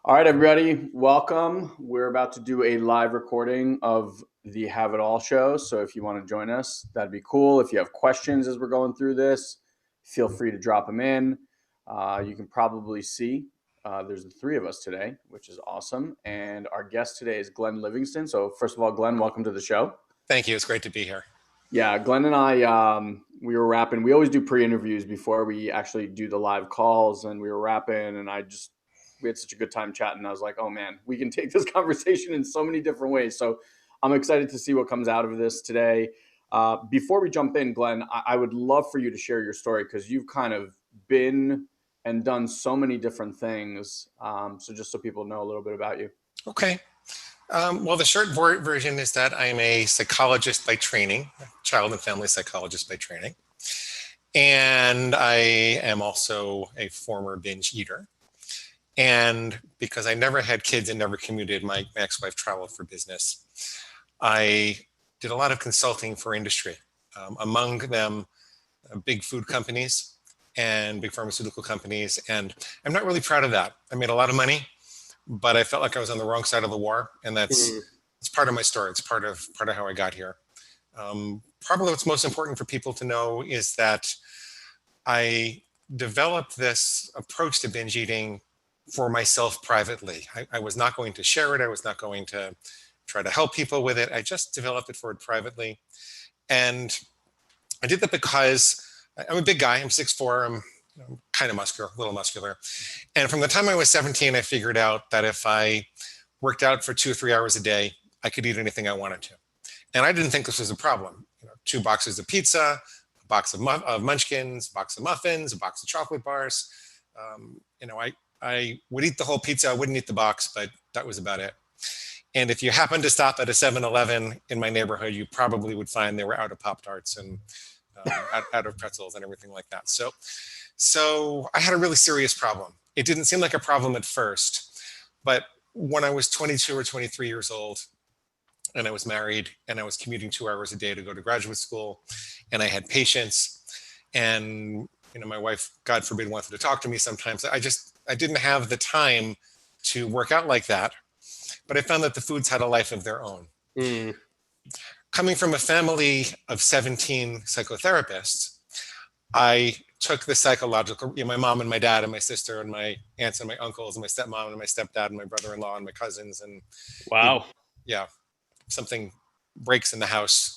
All right, everybody, welcome. We're about to do a live recording of the Have It All show. So if you want to join us, that'd be cool. If you have questions as we're going through this, feel free to drop them in. You can probably see there's the three of us today, which is awesome. And our guest today is Glenn Livingston. So first of all, Glenn, welcome to the show. Thank you. It's great to be here. Yeah, Glenn and I, we were rapping. We always do pre-interviews before we actually do the live calls, and we were rapping, and we had such a good time chatting. I was like, oh man, we can take this conversation in so many different ways. So I'm excited to see what comes out of this today. Before we jump in, Glenn, I would love for you to share your story because you've kind of been and done so many different things. So just so people know a little bit about you. Okay. Well, the short version is that I'm a psychologist by training, child and family psychologist by training. And I am also a former binge eater. And because I never had kids and never commuted, my ex-wife traveled for business. I did a lot of consulting for industry, among them big food companies and big pharmaceutical companies. And I'm not really proud of that. I made a lot of money, but I felt like I was on the wrong side of the war. And it's part of my story. It's part of how I got here. Probably what's most important for people to know is that I developed this approach to binge eating for myself privately. I was not going to share it. I was not going to try to help people with it. I just developed it for it privately. And I did that because I'm a big guy. I'm 6'4". I'm kind of muscular, a little muscular. And from the time I was 17, I figured out that if I worked out for 2 or 3 hours a day, I could eat anything I wanted to. And I didn't think this was a problem. 2 boxes of pizza, a box of munchkins, a box of muffins, a box of chocolate bars. I would eat the whole pizza. I wouldn't eat the box, but that was about it. And if you happen to stop at a 7-Eleven in my neighborhood, you probably would find they were out of Pop-Tarts and out of pretzels and everything like that. So I had a really serious problem. It didn't seem like a problem at first, but when I was 22 or 23 years old and I was married and I was commuting 2 hours a day to go to graduate school and I had patients and my wife, God forbid, wanted to talk to me sometimes. I didn't have the time to work out like that, but I found that the foods had a life of their own. Coming from a family of 17 psychotherapists, I took the psychological, my mom and my dad and my sister and my aunts and my uncles and my stepmom and my stepdad and my brother-in-law and my cousins. And wow. Something breaks in the house.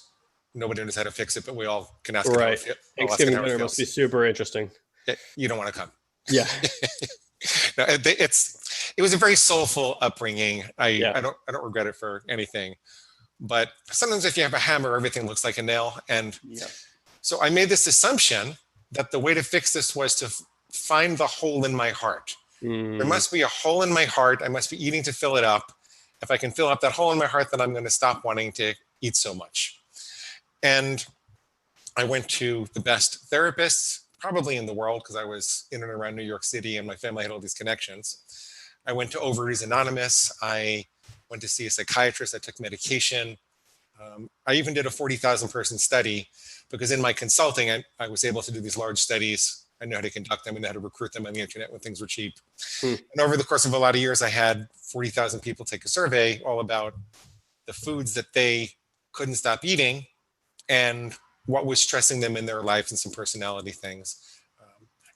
Nobody knows how to fix it, but we all can ask. Right. Thanksgiving dinner must be super interesting. You don't want to come. Yeah. No, it was a very soulful upbringing. I don't regret it for anything. But sometimes if you have a hammer, everything looks like a nail. And so I made this assumption that the way to fix this was to find the hole in my heart. There must be a hole in my heart. I must be eating to fill it up. If I can fill up that hole in my heart, then I'm going to stop wanting to eat so much. And I went to the best therapists, probably in the world, because I was in and around New York City and my family had all these connections. I went to Ovaries Anonymous. I went to see a psychiatrist. I took medication. I even did a 40,000 person study because in my consulting, I was able to do these large studies. I knew how to conduct them and how to recruit them on the internet when things were cheap. And over the course of a lot of years, I had 40,000 people take a survey all about the foods that they couldn't stop eating and what was stressing them in their lives and some personality things.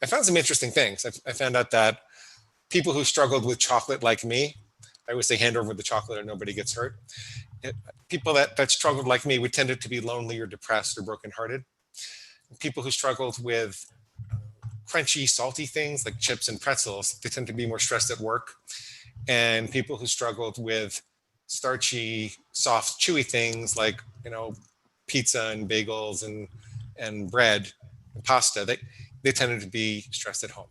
I found some interesting things. I found out that people who struggled with chocolate like me, I always say hand over the chocolate and nobody gets hurt. People that struggled like me would tend to be lonely or depressed or brokenhearted. People who struggled with crunchy, salty things like chips and pretzels, they tend to be more stressed at work. And people who struggled with starchy, soft, chewy things like, pizza and bagels and bread and pasta, they tended to be stressed at home.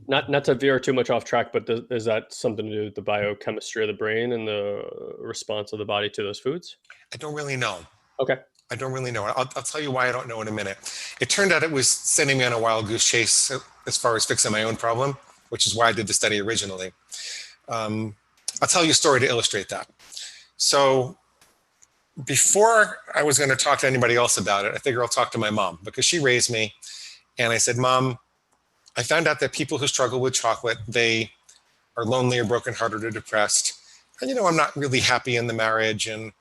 Not to veer too much off track, but is that something to do with the biochemistry of the brain and the response of the body to those foods? I don't really know. Okay. I don't really know. I'll tell you why I don't know in a minute. It turned out it was sending me on a wild goose chase as far as fixing my own problem, which is why I did the study originally. I'll tell you a story to illustrate that. So before I was going to talk to anybody else about it, I figured I'll talk to my mom because she raised me. And I said, Mom, I found out that people who struggle with chocolate, they are lonely or brokenhearted or depressed. And, I'm not really happy in the marriage, and,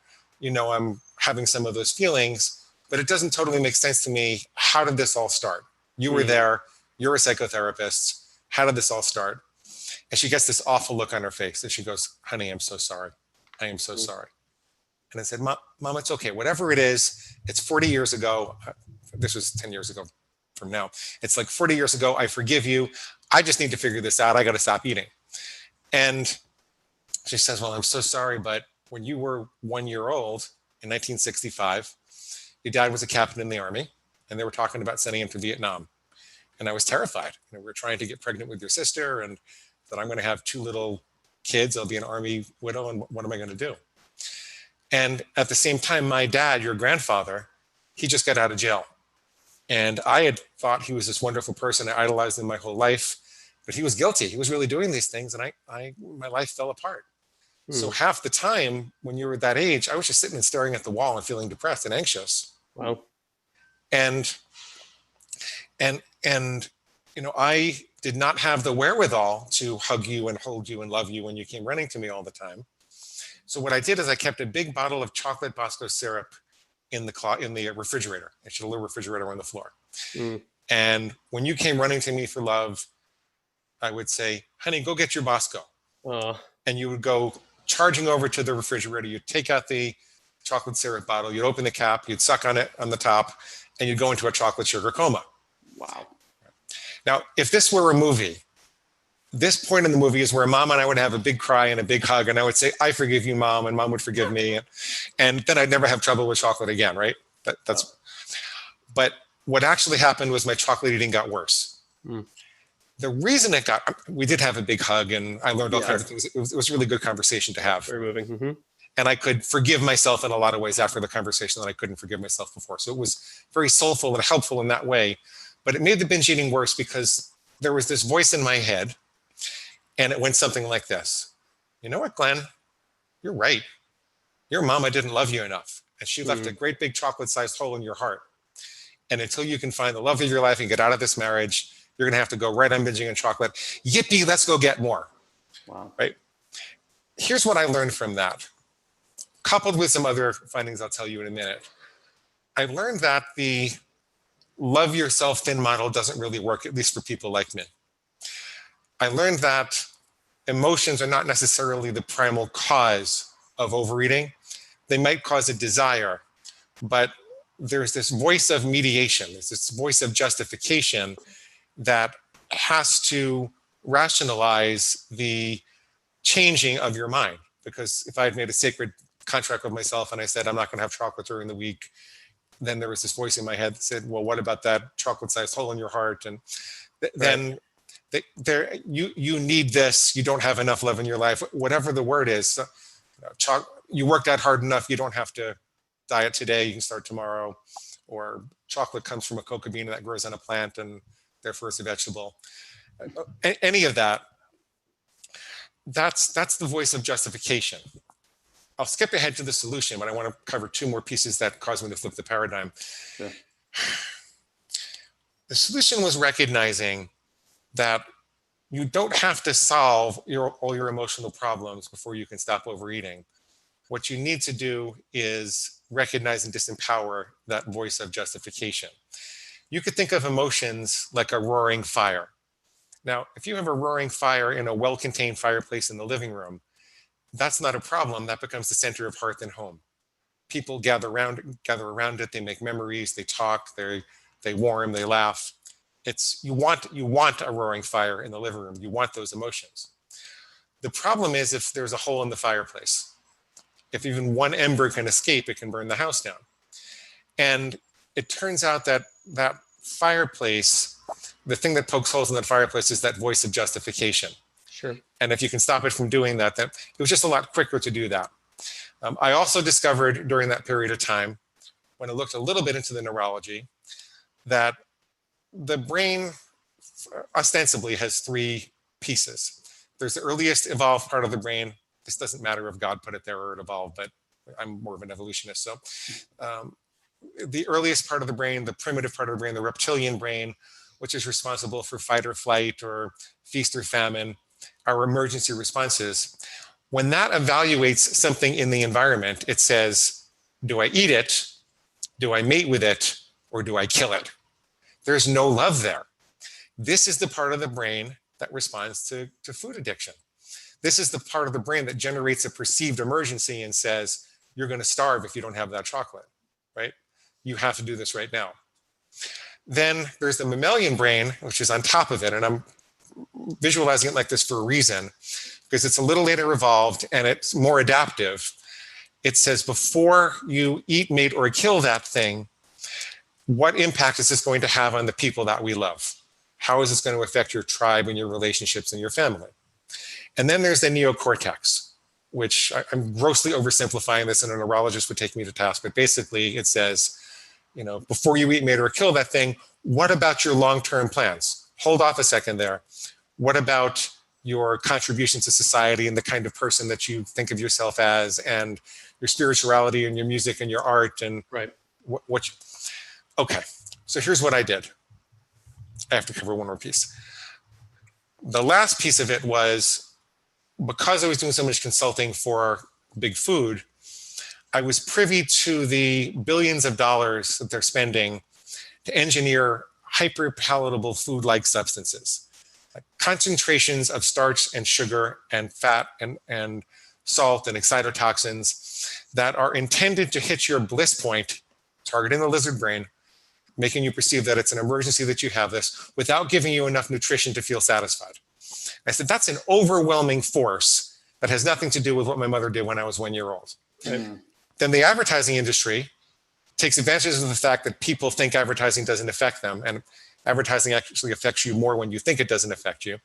I'm having some of those feelings, but it doesn't totally make sense to me. How did this all start? You were there. You're a psychotherapist. How did this all start? And she gets this awful look on her face, and she goes, honey, I'm so sorry. I am so sorry. And I said, Mom, it's okay. Whatever it is, it's 40 years ago. This was 10 years ago from now. It's like 40 years ago. I forgive you. I just need to figure this out. I got to stop eating. And she says, well, I'm so sorry, but when you were 1 year old in 1965, your dad was a captain in the Army, and they were talking about sending him to Vietnam. And I was terrified. We were trying to get pregnant with your sister, and that I'm going to have 2 little kids. I'll be an Army widow, and what am I going to do? And at the same time, my dad, your grandfather, he just got out of jail. And I had thought he was this wonderful person. I idolized him my whole life, but he was guilty. He was really doing these things, and my life fell apart. So half the time when you were that age, I was just sitting and staring at the wall and feeling depressed and anxious. Wow. And I did not have the wherewithal to hug you and hold you and love you when you came running to me all the time. So what I did is I kept a big bottle of chocolate Bosco syrup in the refrigerator. I had a little refrigerator on the floor. And when you came running to me for love, I would say, honey, go get your Bosco. And you would go charging over to the refrigerator. You'd take out the chocolate syrup bottle. You'd open the cap. You'd suck on it on the top. And you'd go into a chocolate sugar coma. Wow. Now, if this were a movie, this point in the movie is where Mom and I would have a big cry and a big hug, and I would say, I forgive you, Mom, and Mom would forgive me. And then I'd never have trouble with chocolate again, right? But what actually happened was my chocolate eating got worse. The reason we did have a big hug, and I learned all kinds of things. It was a really good conversation to have. Very moving. And I could forgive myself in a lot of ways after the conversation that I couldn't forgive myself before. So it was very soulful and helpful in that way. But it made the binge eating worse because there was this voice in my head, and it went something like this. You know what, Glenn? You're right. Your mama didn't love you enough, and she left a great big chocolate-sized hole in your heart. And until you can find the love of your life and get out of this marriage, you're going to have to go right on binging on chocolate. Yippee, let's go get more. Wow. Right? Here's what I learned from that, coupled with some other findings I'll tell you in a minute. I learned that the love yourself thin model doesn't really work, at least for people like me. I learned that emotions are not necessarily the primal cause of overeating. They might cause a desire, but there's this voice of mediation, there's this voice of justification that has to rationalize the changing of your mind. Because if I had made a sacred contract with myself and I said, I'm not going to have chocolate during the week, then there was this voice in my head that said, well, what about that chocolate-sized hole in your heart? And then you need this, you don't have enough love in your life, whatever the word is. You worked out hard enough, you don't have to diet today, you can start tomorrow. Or chocolate comes from a cocoa bean that grows on a plant and therefore it's a vegetable. Any of that, that's the voice of justification. I'll skip ahead to the solution, but I want to cover 2 more pieces that caused me to flip the paradigm. Sure. The solution was recognizing that you don't have to solve all your emotional problems before you can stop overeating. What you need to do is recognize and disempower that voice of justification. You could think of emotions like a roaring fire. Now, if you have a roaring fire in a well-contained fireplace in the living room, that's not a problem. That becomes the center of hearth and home. People gather around it. They make memories. They talk. They warm. They laugh. You want a roaring fire in the living room. You want those emotions. The problem is if there's a hole in the fireplace. If even one ember can escape, it can burn the house down. And it turns out that that fireplace, the thing that pokes holes in that fireplace is that voice of justification. Sure. And if you can stop it from doing that, then it was just a lot quicker to do that. I also discovered during that period of time, when I looked a little bit into the neurology, that the brain ostensibly has 3 pieces. There's the earliest evolved part of the brain. This doesn't matter if God put it there or it evolved, but I'm more of an evolutionist. So the earliest part of the brain, the primitive part of the brain, the reptilian brain, which is responsible for fight or flight or feast or famine. our emergency responses, when that evaluates something in the environment, it says, do I eat it? Do I mate with it? Or do I kill it? There's no love there. This is the part of the brain that responds to food addiction. This is the part of the brain that generates a perceived emergency and says, you're going to starve if you don't have that chocolate, right? You have to do this right now. Then there's the mammalian brain, which is on top of it. And I'm visualizing it like this for a reason, because it's a little later evolved and it's more adaptive. It says, before you eat, mate, or kill that thing, what impact is this going to have on the people that we love? How is this going to affect your tribe and your relationships and your family? And then there's the neocortex, which I'm grossly oversimplifying this, and a neurologist would take me to task. But basically, it says, before you eat, mate, or kill that thing, what about your long-term plans? Hold off a second there. What about your contribution to society and the kind of person that you think of yourself as, and your spirituality and your music and your art and right. Okay, so here's what I did. I have to cover one more piece. The last piece of it was, because I was doing so much consulting for Big Food, I was privy to the billions of dollars that they're spending to engineer hyper-palatable food-like substances, like concentrations of starch and sugar and fat and salt and excitotoxins that are intended to hit your bliss point, targeting the lizard brain, making you perceive that it's an emergency that you have this, without giving you enough nutrition to feel satisfied. I said, that's an overwhelming force that has nothing to do with what my mother did when I was 1 year old. Mm. Then the advertising industry takes advantage of the fact that people think advertising doesn't affect them, and advertising actually affects you more when you think it doesn't affect you.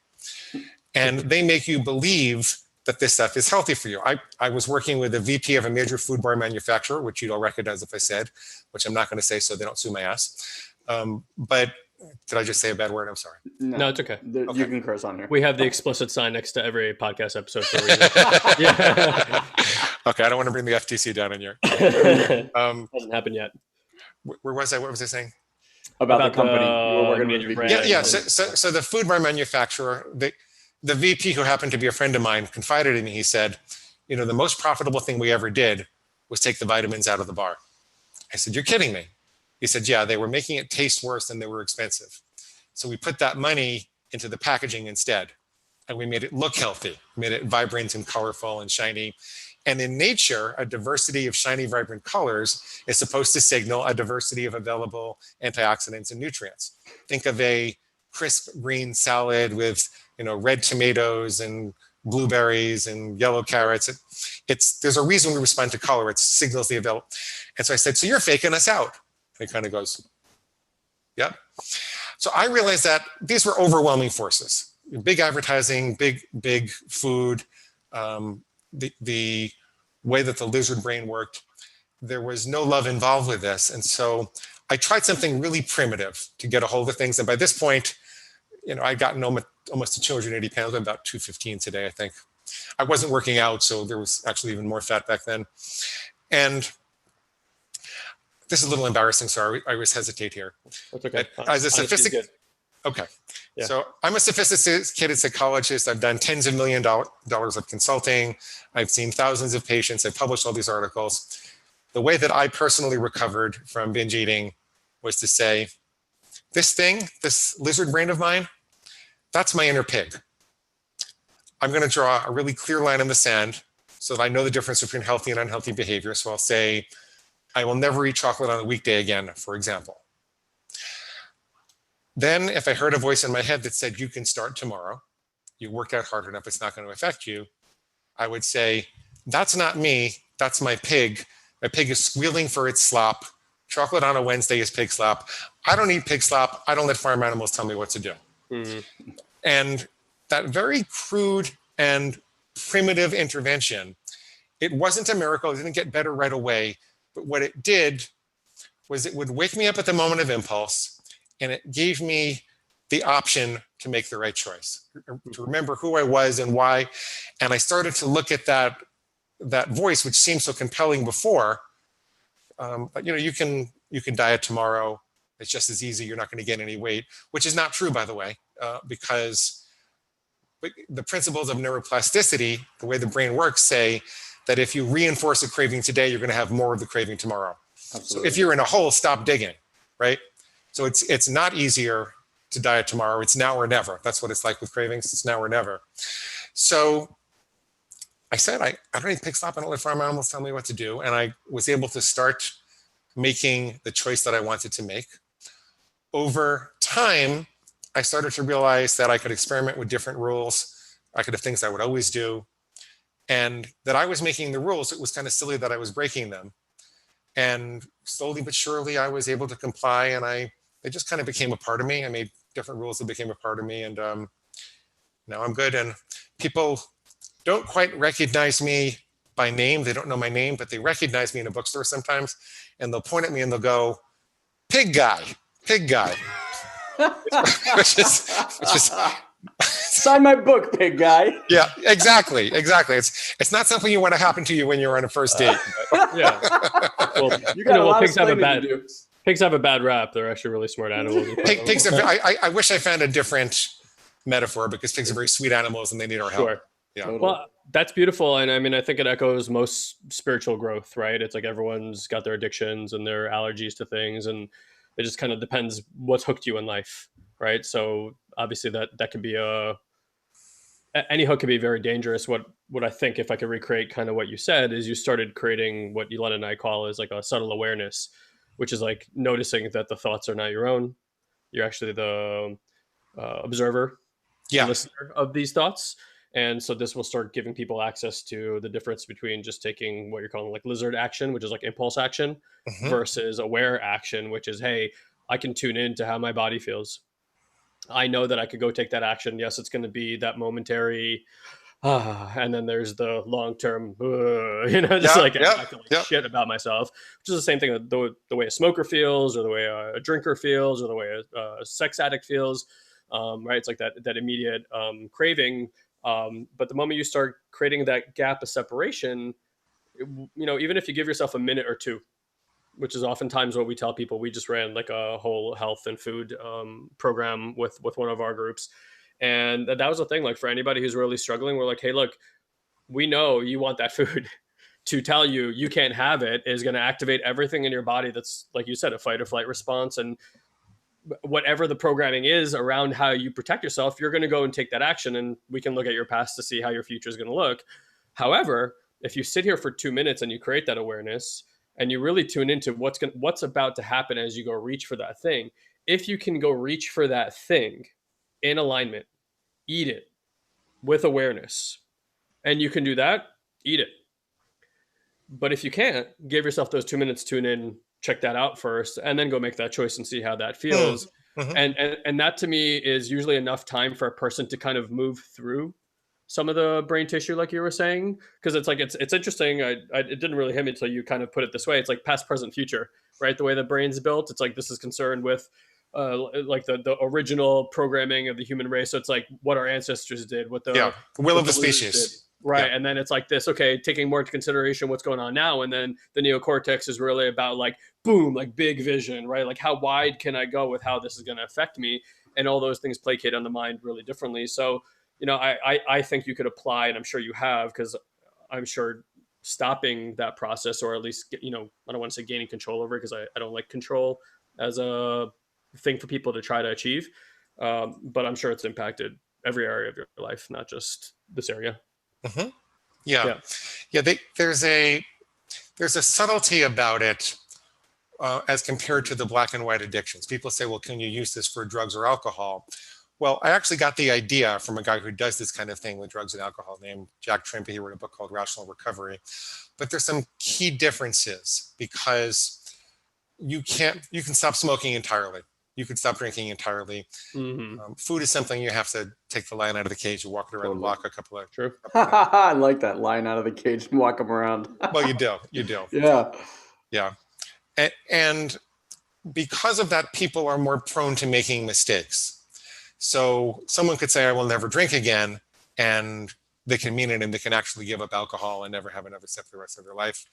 And they make you believe that this stuff is healthy for you. I was working with a VP of a major food bar manufacturer, which you'd all recognize if I said, which I'm not going to say so they don't sue my ass. But did I just say a bad word? I'm sorry. No, it's okay. You can curse on here. We have the explicit sign next to every podcast episode for a reason. Yeah. Okay, I don't want to bring the FTC down on you. Hasn't happened yet. Where was I? What was I saying? About the company. We're going to be yeah. So the food bar manufacturer, the VP, who happened to be a friend of mine, confided in me. He said, the most profitable thing we ever did was take the vitamins out of the bar. I said, you're kidding me. He said, yeah, they were making it taste worse than they were expensive. So we put that money into the packaging instead. And we made it look healthy, made it vibrant and colorful and shiny. And in nature, a diversity of shiny, vibrant colors is supposed to signal a diversity of available antioxidants and nutrients. Think of a crisp green salad with red tomatoes and blueberries and yellow carrots. There's a reason we respond to color. It signals the available. And so I said, so you're faking us out. And he kind of goes, yeah. So I realized that these were overwhelming forces. Big advertising, big food, the way that the lizard brain worked. There was no love involved with this. And so I tried something really primitive to get a hold of things. And by this point, I'd gotten almost to 280 pounds. I'm about 215 today, I think. I wasn't working out, so there was actually even more fat back then. And this is a little embarrassing, so I always hesitate here. That's okay. As a sophisticated, okay. Yeah. So I'm a sophisticated psychologist. I've done tens of $millions of consulting. I've seen thousands of patients. I've published all these articles. The way that I personally recovered from binge eating was to say, this lizard brain of mine, that's my inner pig. I'm going to draw a really clear line in the sand so that I know the difference between healthy and unhealthy behavior. So I'll say, I will never eat chocolate on a weekday again, for example. Then if I heard a voice in my head that said, you can start tomorrow, you work out hard enough, it's not going to affect you, I would say, that's not me, that's my pig. My pig is squealing for its slop. Chocolate on a Wednesday is pig slop. I don't eat pig slop. I don't let farm animals tell me what to do. Mm-hmm. And that very crude and primitive intervention, it wasn't a miracle. It didn't get better right away. But what it did was it would wake me up at the moment of impulse, and it gave me the option to make the right choice, to remember who I was and why. And I started to look at that voice, which seemed so compelling before. But you can diet tomorrow. It's just as easy. You're not going to gain any weight, which is not true, by the way, because the principles of neuroplasticity, the way the brain works, say that if you reinforce a craving today, you're going to have more of the craving tomorrow. Absolutely. So if you're in a hole, stop digging, right? So it's not easier to diet tomorrow. It's now or never. That's what it's like with cravings. It's now or never. So I said, I don't need to pick stop. I don't let farm animals tell me what to do. And I was able to start making the choice that I wanted to make. Over time, I started to realize that I could experiment with different rules. I could have things I would always do. And that I was making the rules. It was kind of silly that I was breaking them. And slowly but surely, I was able to comply. And they just kind of became a part of me. I made different rules that became a part of me. And now I'm good. And people don't quite recognize me by name. They don't know my name, but they recognize me in a bookstore sometimes. And they'll point at me and they'll go, pig guy. which is sign my book, pig guy. Yeah, exactly. It's not something you want to happen to you when you're on a first date. Yeah. Well, pigs have a bad rap. They're actually really smart animals. Pigs are. I wish I found a different metaphor, because pigs are very sweet animals and they need our help. Sure. Yeah. Totally. Well, that's beautiful. And I mean, I think it echoes most spiritual growth, right? It's like everyone's got their addictions and their allergies to things. And it just kind of depends what's hooked you in life, right? So obviously that could be any hook could be very dangerous. What I think, if I could recreate kind of what you said, is you started creating what Ilan and I call is like a subtle awareness, which is like noticing that the thoughts are not your own. You're actually the observer, listener of these thoughts. And so this will start giving people access to the difference between just taking what you're calling like lizard action, which is like impulse action, versus aware action, which is, hey, I can tune into how my body feels. I know that I could go take that action. Yes, it's going to be that momentary, and then there's the long-term, shit about myself, which is the same thing, the way a smoker feels, or the way a drinker feels, or the way a sex addict feels, right? It's like that immediate craving. But the moment you start creating that gap of separation, even if you give yourself a minute or two, which is oftentimes what we tell people. We just ran like a whole health and food program with one of our groups. And that was the thing, like for anybody who's really struggling, we're like, hey, look, we know you want that food. To tell you can't have it is going to activate everything in your body that's, like you said, a fight or flight response. And whatever the programming is around how you protect yourself, you're going to go and take that action. And we can look at your past to see how your future is going to look. However, if you sit here for 2 minutes and you create that awareness, and you really tune into what's about to happen as you go reach for that thing. If you can go reach for that thing in alignment, eat it with awareness, and you can do that, eat it. But if you can't, give yourself those 2 minutes, tune in, check that out first, and then go make that choice and see how that feels. And that to me is usually enough time for a person to kind of move through some of the brain tissue, like you were saying, because it's like it's interesting. It didn't really hit me until you kind of put it this way. It's like past, present, future, right? The way the brain's built, it's like this is concerned with like the original programming of the human race. So it's like what our ancestors did, what the will of the species, right? Yeah. And then it's like this, okay, taking more into consideration what's going on now, and then the neocortex is really about like boom, like big vision, right? Like how wide can I go with how this is going to affect me, and all those things placate on the mind really differently. So I think you could apply, and I'm sure you have, because I'm sure stopping that process, or at least, I don't want to say gaining control over it, because I don't like control as a thing for people to try to achieve. But I'm sure it's impacted every area of your life, not just this area. Yeah. There's a subtlety about it as compared to the black and white addictions. People say, well, can you use this for drugs or alcohol? Well, I actually got the idea from a guy who does this kind of thing with drugs and alcohol named Jack Trimpe. He wrote a book called Rational Recovery. But there's some key differences, because you can stop smoking entirely. You could stop drinking entirely. Food is something you have to take the lion out of the cage and walk it around the block a couple of. True. I like that, lion out of the cage and walk them around. Well, you do. Yeah. And because of that, people are more prone to making mistakes. So someone could say, I will never drink again, and they can mean it, and they can actually give up alcohol and never have another sip for the rest of their life.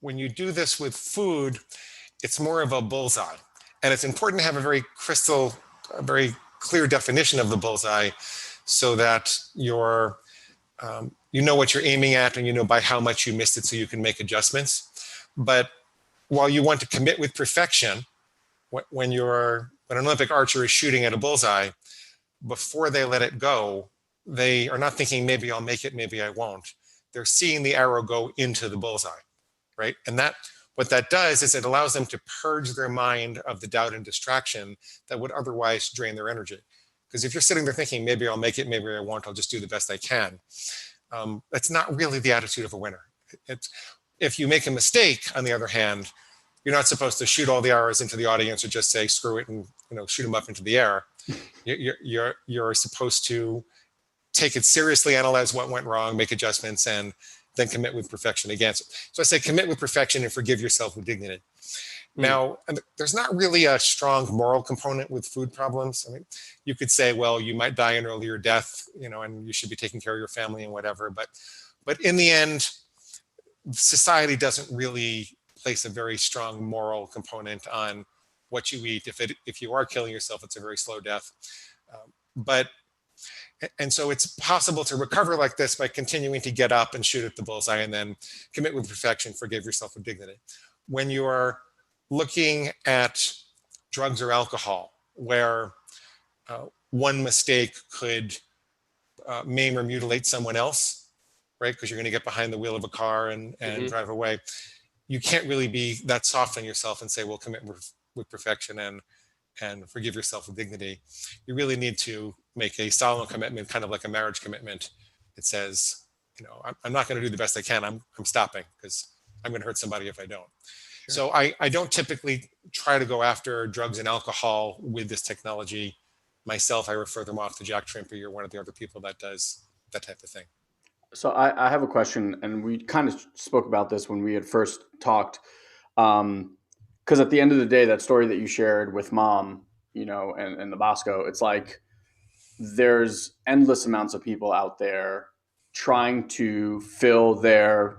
When you do this with food, it's more of a bullseye. And it's important to have a very clear definition of the bullseye so that you're, you know what you're aiming at, and you know by how much you missed it so you can make adjustments. But while you want to commit with perfection, when an Olympic archer is shooting at a bullseye, before they let it go, they are not thinking, maybe I'll make it, maybe I won't. They're seeing the arrow go into the bullseye, right? And what that does is it allows them to purge their mind of the doubt and distraction that would otherwise drain their energy. Because if you're sitting there thinking, maybe I'll make it, maybe I won't, I'll just do the best I can, that's not really the attitude of a winner. If you make a mistake, on the other hand, you're not supposed to shoot all the arrows into the audience or just say, screw it, and shoot them up into the air. You're supposed to take it seriously, analyze what went wrong, make adjustments, and then commit with perfection again. So I say commit with perfection and forgive yourself with dignity. Now, there's not really a strong moral component with food problems. I mean, you could say, well, you might die an earlier death, and you should be taking care of your family and whatever. But in the end, society doesn't really place a very strong moral component on what you eat. If you are killing yourself, it's a very slow death. And so it's possible to recover like this by continuing to get up and shoot at the bullseye and then commit with perfection, forgive yourself with dignity. When you are looking at drugs or alcohol, where one mistake could maim or mutilate someone else, right? Because you're going to get behind the wheel of a car and drive away. You can't really be that soft on yourself and say, well, commit with perfection and forgive yourself with dignity. You really need to make a solemn commitment, kind of like a marriage commitment. It says, I'm not going to do the best I can. I'm stopping because I'm going to hurt somebody if I don't. Sure. So I don't typically try to go after drugs and alcohol with this technology myself. I refer them off to Jack Trimpe or one of the other people that does that type of thing. So I have a question, and we kind of spoke about this when we had first talked. Because at the end of the day, that story that you shared with mom, and the Bosco, it's like there's endless amounts of people out there trying to fill their,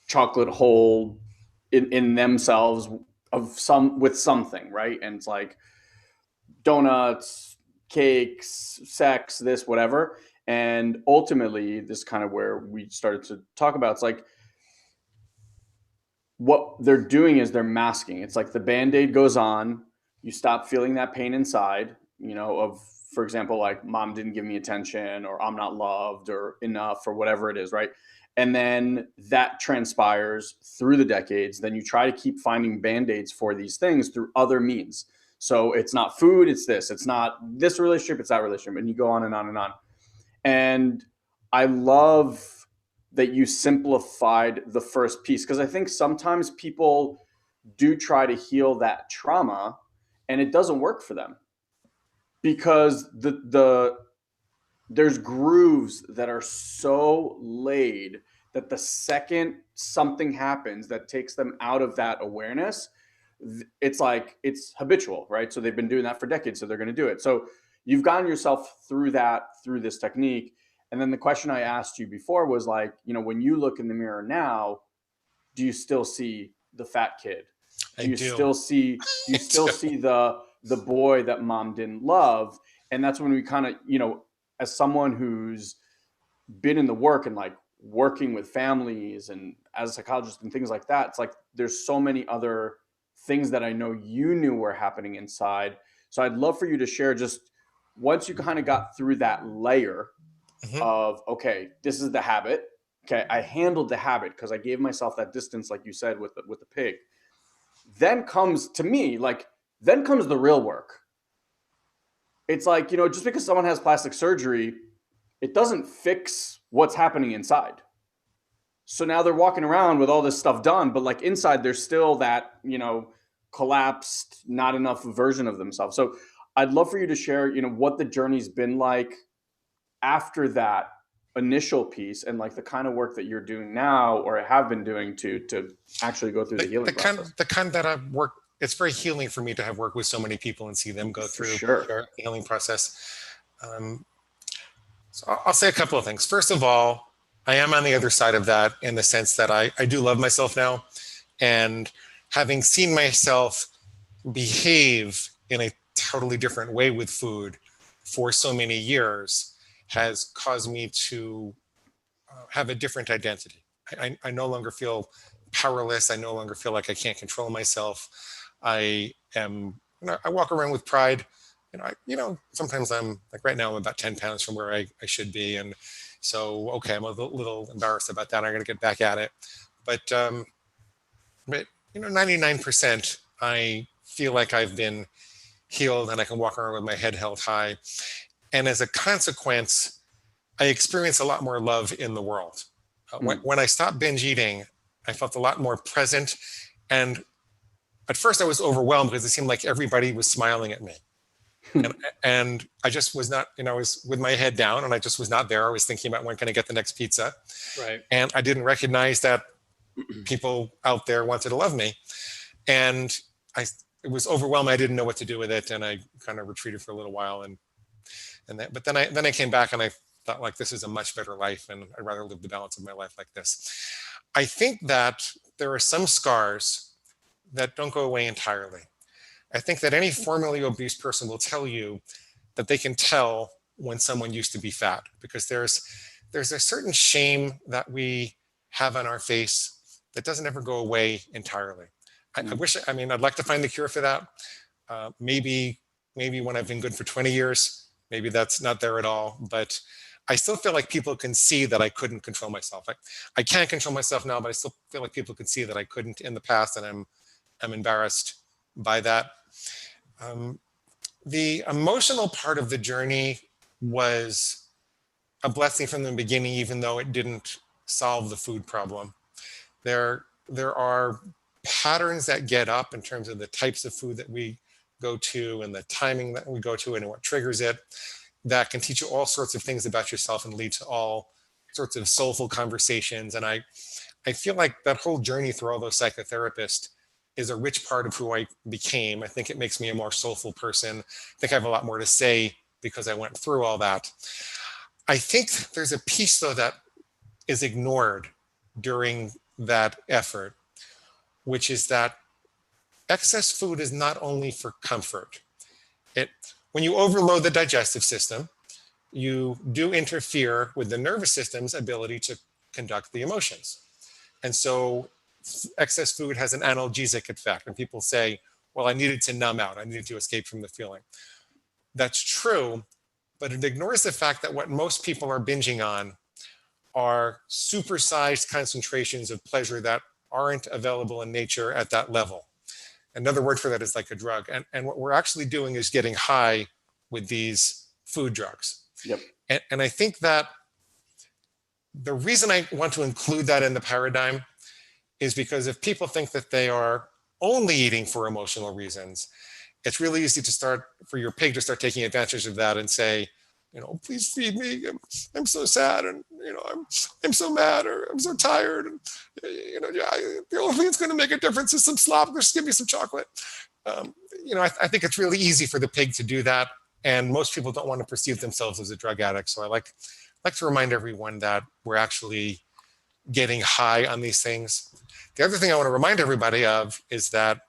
chocolate hole in themselves with something, right? And it's like donuts, cakes, sex, this, whatever. And ultimately, this is kind of where we started to talk about, it's like, what they're doing is they're masking. It's like the Band-Aid goes on, you stop feeling that pain inside, for example, like mom didn't give me attention, or I'm not loved or enough, or whatever it is, right? And then that transpires through the decades. Then you try to keep finding Band-Aids for these things through other means. So it's not food, it's this. It's not this relationship, it's that relationship. And you go on and on and on. And I love that you simplified the first piece, because I think sometimes people do try to heal that trauma and it doesn't work for them, because there's grooves that are so laid that the second something happens that takes them out of that awareness, it's like it's habitual, right? So they've been doing that for decades, so they're going to do it. So you've gotten yourself through this technique. And then the question I asked you before was like, when you look in the mirror now, do you still see the fat kid? Do you still see the boy that mom didn't love? And that's when we kind of, as someone who's been in the work and like working with families and as a psychologist and things like that, it's like there's so many other things that I know you knew were happening inside. So I'd love for you to share, just once you kind of got through that layer of, okay, this is the habit. Okay, I handled the habit because I gave myself that distance, like you said, with the pig. Then comes, to me, then comes the real work. It's like, just because someone has plastic surgery, it doesn't fix what's happening inside. So now they're walking around with all this stuff done, but like inside there's still that, collapsed, not enough version of themselves. So I'd love for you to share, what the journey's been like after that initial piece, and like the kind of work that you're doing now or have been doing to actually go through the healing process. The kind that I've worked, it's very healing for me to have worked with so many people and see them go through the healing process. So I'll say a couple of things. First of all, I am on the other side of that in the sense that I do love myself now, and having seen myself behave in a totally different way with food for so many years has caused me to have a different identity. I no longer feel powerless. I no longer feel like I can't control myself. I walk around with pride. Sometimes I'm like right now I'm about 10 pounds from where I should be. And so, okay, I'm a little embarrassed about that. I'm going to get back at it. But 99%, I feel like I've been healed and I can walk around with my head held high. And as a consequence, I experience a lot more love in the world. When I stopped binge eating, I felt a lot more present. And at first I was overwhelmed because it seemed like everybody was smiling at me. And I just was not, I was with my head down and I just was not there. I was thinking about when can I get the next pizza. Right. And I didn't recognize that people out there wanted to love me. And it was overwhelming. I didn't know what to do with it. And I kind of retreated for a little while. But then I came back and I thought like, this is a much better life. And I'd rather live the balance of my life like this. I think that there are some scars that don't go away entirely. I think that any formerly obese person will tell you that they can tell when someone used to be fat, because there's a certain shame that we have on our face that doesn't ever go away entirely. I'd like to find the cure for that. Maybe when I've been good for 20 years, maybe that's not there at all, but I still feel like people can see that I couldn't control myself. I can't control myself now, but I still feel like people can see that I couldn't in the past, and I'm embarrassed by that. The emotional part of the journey was a blessing from the beginning, even though it didn't solve the food problem. There are patterns that get up in terms of the types of food that we go to and the timing that we go to and what triggers it, that can teach you all sorts of things about yourself and lead to all sorts of soulful conversations. And I feel like that whole journey through all those psychotherapists is a rich part of who I became. I think it makes me a more soulful person. I think I have a lot more to say because I went through all that. I think there's a piece, though, that is ignored during that effort, which is that excess food is not only for comfort. When you overload the digestive system, you do interfere with the nervous system's ability to conduct the emotions. And so excess food has an analgesic effect. And people say, well, I needed to numb out. I needed to escape from the feeling. That's true, but it ignores the fact that what most people are binging on are supersized concentrations of pleasure that aren't available in nature at that level. Another word for that is like a drug. And what we're actually doing is getting high with these food drugs. Yep. And I think that the reason I want to include that in the paradigm is because if people think that they are only eating for emotional reasons, it's really easy for your pig to start taking advantage of that and say, please feed me. I'm so sad, and I'm so mad, or I'm so tired, and the only thing that's going to make a difference is some slop. Just give me some chocolate. I think it's really easy for the pig to do that, and most people don't want to perceive themselves as a drug addict. So I like to remind everyone that we're actually getting high on these things. The other thing I want to remind everybody of is that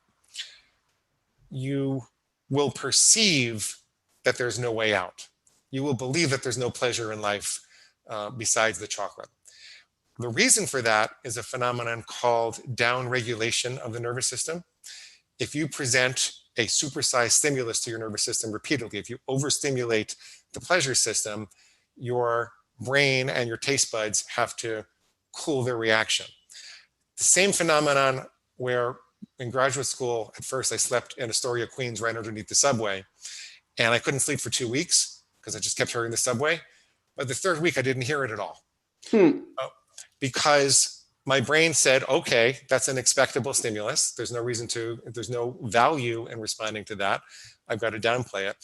you will perceive that there's no way out. You will believe that there's no pleasure in life besides the chocolate. The reason for that is a phenomenon called downregulation of the nervous system. If you present a supersized stimulus to your nervous system repeatedly, if you overstimulate the pleasure system, your brain and your taste buds have to cool their reaction. The same phenomenon where in graduate school, at first I slept in Astoria, Queens, right underneath the subway, and I couldn't sleep for 2 weeks because I just kept hearing the subway. But the third week, I didn't hear it at all. Because my brain said, okay, that's an expectable stimulus. There's no value in responding to that. I've got to downplay it.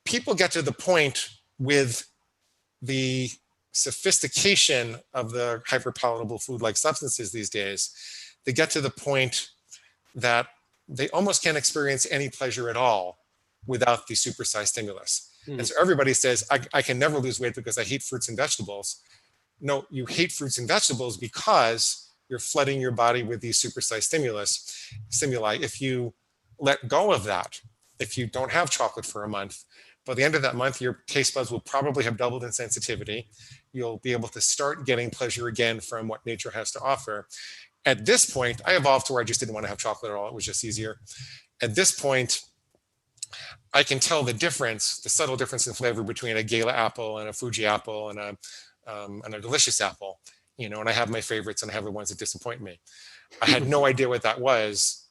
People get to the point with the sophistication of the hyperpalatable food-like substances these days, they get to the point that they almost can't experience any pleasure at all without the supersized stimulus. And so everybody says, I can never lose weight because I hate fruits and vegetables. No, you hate fruits and vegetables because you're flooding your body with these supersized stimuli. If you let go of that, if you don't have chocolate for a month, by the end of that month, your taste buds will probably have doubled in sensitivity. You'll be able to start getting pleasure again from what nature has to offer. At this point, I evolved to where I just didn't want to have chocolate at all. It was just easier. At this point, I can tell the difference, the subtle difference in flavor between a Gala apple and a Fuji apple and a delicious apple, and I have my favorites and I have the ones that disappoint me. I had no idea what that was,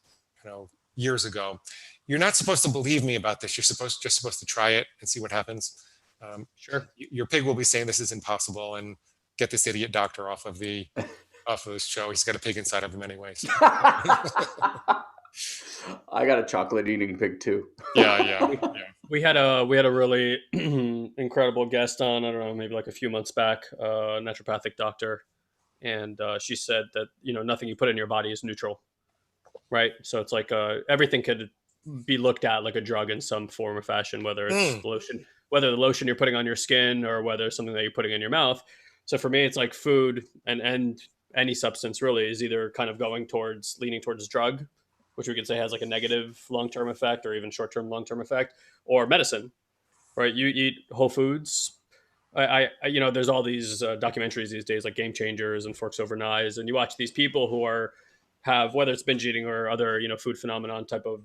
years ago. You're not supposed to believe me about this. You're just supposed to try it and see what happens. Sure. Your pig will be saying this is impossible and get this idiot doctor off of this show. He's got a pig inside of him anyway. So. I got a chocolate eating pig too. Yeah. We had a really incredible guest on, I don't know, maybe like a few months back, a naturopathic doctor. And she said that, nothing you put in your body is neutral, right? So it's like everything could be looked at like a drug in some form or fashion, whether it's the lotion you're putting on your skin or whether it's something that you're putting in your mouth. So for me, it's like food and any substance really is either kind of leaning towards drug, which we could say has like a negative long-term effect or even short-term long-term effect, or medicine, right? You eat whole foods. I there's all these documentaries these days like Game Changers and Forks Over Knives, and you watch these people who have whether it's binge eating or other food phenomenon type of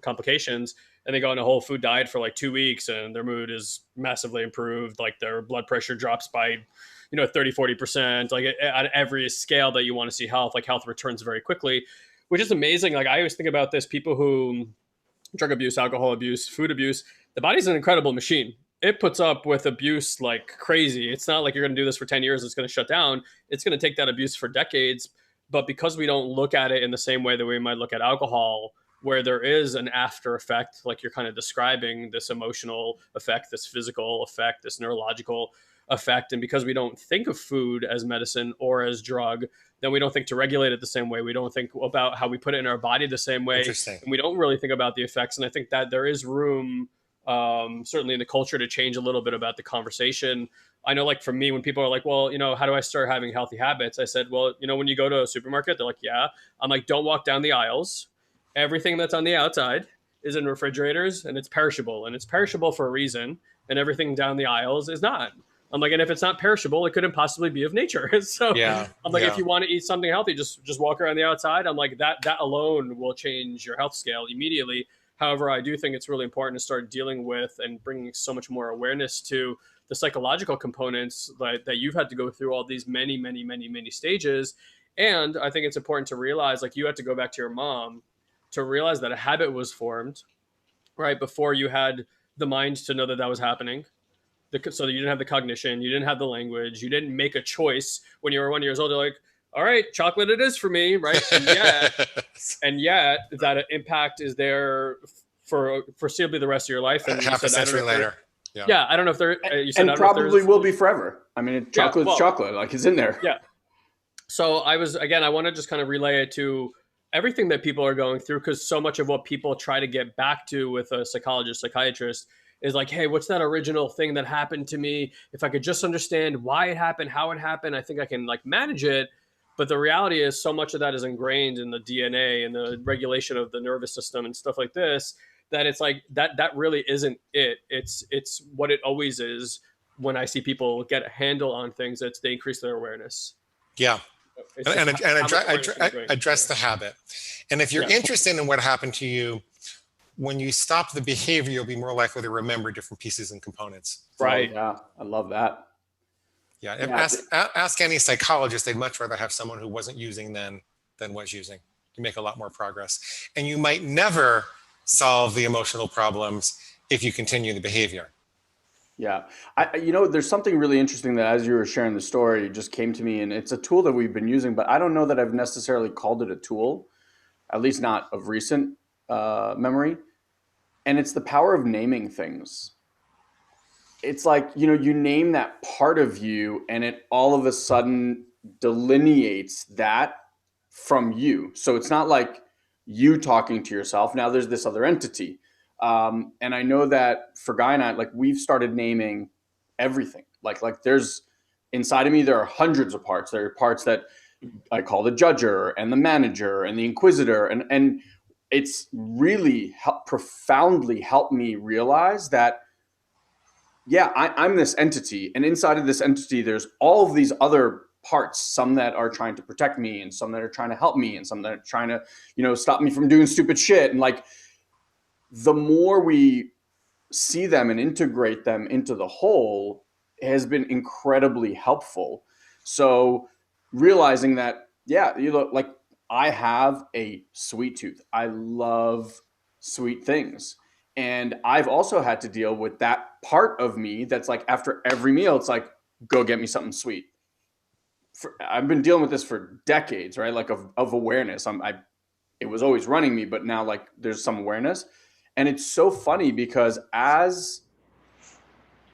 complications, and they go on a whole food diet for like 2 weeks and their mood is massively improved, like their blood pressure drops by 30-40%, like at every scale that you want to see health returns very quickly, which is amazing. Like I always think about this, people who drug abuse, alcohol abuse, food abuse, the body's an incredible machine. It puts up with abuse like crazy. It's not like you're going to do this for 10 years, it's going to shut down. It's going to take that abuse for decades. But because we don't look at it in the same way that we might look at alcohol, where there is an after effect, like you're kind of describing, this emotional effect, this physical effect, this neurological effect. And because we don't think of food as medicine or as drug, then we don't think to regulate it the same way. We don't think about how we put it in our body the same way. And we don't really think about the effects. And I think that there is room, certainly in the culture, to change a little bit about the conversation. I know, like for me, when people are like, well, how do I start having healthy habits? I said, well, when you go to a supermarket, they're like, yeah. I'm like, don't walk down the aisles. Everything that's on the outside is in refrigerators and it's perishable, and it's perishable for a reason. And everything down the aisles is not. I'm like, and if it's not perishable, it couldn't possibly be of nature. So yeah, I'm like, if you want to eat something healthy, just walk around the outside. I'm like, that alone will change your health scale immediately. However, I do think it's really important to start dealing with and bringing so much more awareness to the psychological components that you've had to go through all these many, many, many, many stages. And I think it's important to realize, like, you had to go back to your mom to realize that a habit was formed right before you had the mind to know that was happening. So that you didn't have the cognition, you didn't have the language, you didn't make a choice when you were 1 year old. You're like, all right, chocolate it is for me, right? And yet that impact is there for foreseeably the rest of your life. And half a century later. Yeah, I don't know if there. And probably will be forever. I mean, chocolate's chocolate, like it's in there. Yeah. So I want to just kind of relay it to everything that people are going through, because so much of what people try to get back to with a psychologist, psychiatrist, is like, hey, what's that original thing that happened to me? If I could just understand why it happened, how it happened, I think I can like manage it. But the reality is so much of that is ingrained in the DNA and the regulation of the nervous system and stuff like this, that it's like that really isn't it. It's what it always is. When I see people get a handle on things, they increase their awareness. Yeah. And address the habit. And if you're interested in what happened to you, when you stop the behavior, you'll be more likely to remember different pieces and components. Right. Oh, yeah. I love that. Yeah. Ask any psychologist. They'd much rather have someone who wasn't using than was using. You make a lot more progress. And you might never solve the emotional problems if you continue the behavior. Yeah. There's something really interesting that as you were sharing the story, it just came to me, and it's a tool that we've been using, but I don't know that I've necessarily called it a tool, at least not of recent memory. And it's the power of naming things. It's like, you name that part of you and it all of a sudden delineates that from you. So it's not like you talking to yourself. Now there's this other entity. And I know that for Guy and I, like, we've started naming everything. Like there's inside of me, there are hundreds of parts. There are parts that I call the judger and the manager and the inquisitor. And it's really profoundly helped me realize that, yeah, I'm this entity, and inside of this entity, there's all of these other parts, some that are trying to protect me and some that are trying to help me and some that are trying to, stop me from doing stupid shit. And like, the more we see them and integrate them into the whole has been incredibly helpful. So realizing that, yeah, like, I have a sweet tooth. I love sweet things. And I've also had to deal with that part of me that's like, after every meal, it's like, go get me something sweet. I've been dealing with this for decades, right? Like of awareness. It was always running me, but now like there's some awareness. And it's so funny because as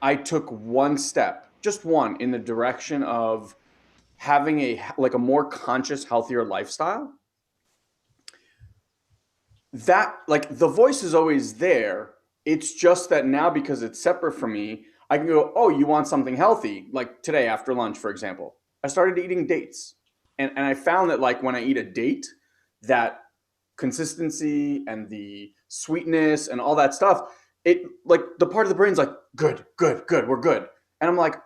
I took one step, just one, in the direction of having a more conscious, healthier lifestyle, that, like, the voice is always there. It's just that now, because it's separate from me, I can go, oh, you want something healthy? Like today after lunch, for example, I started eating dates. And I found that, like, when I eat a date, that consistency and the sweetness and all that stuff, it, like, the part of the brain's like, good, we're good. And I'm like,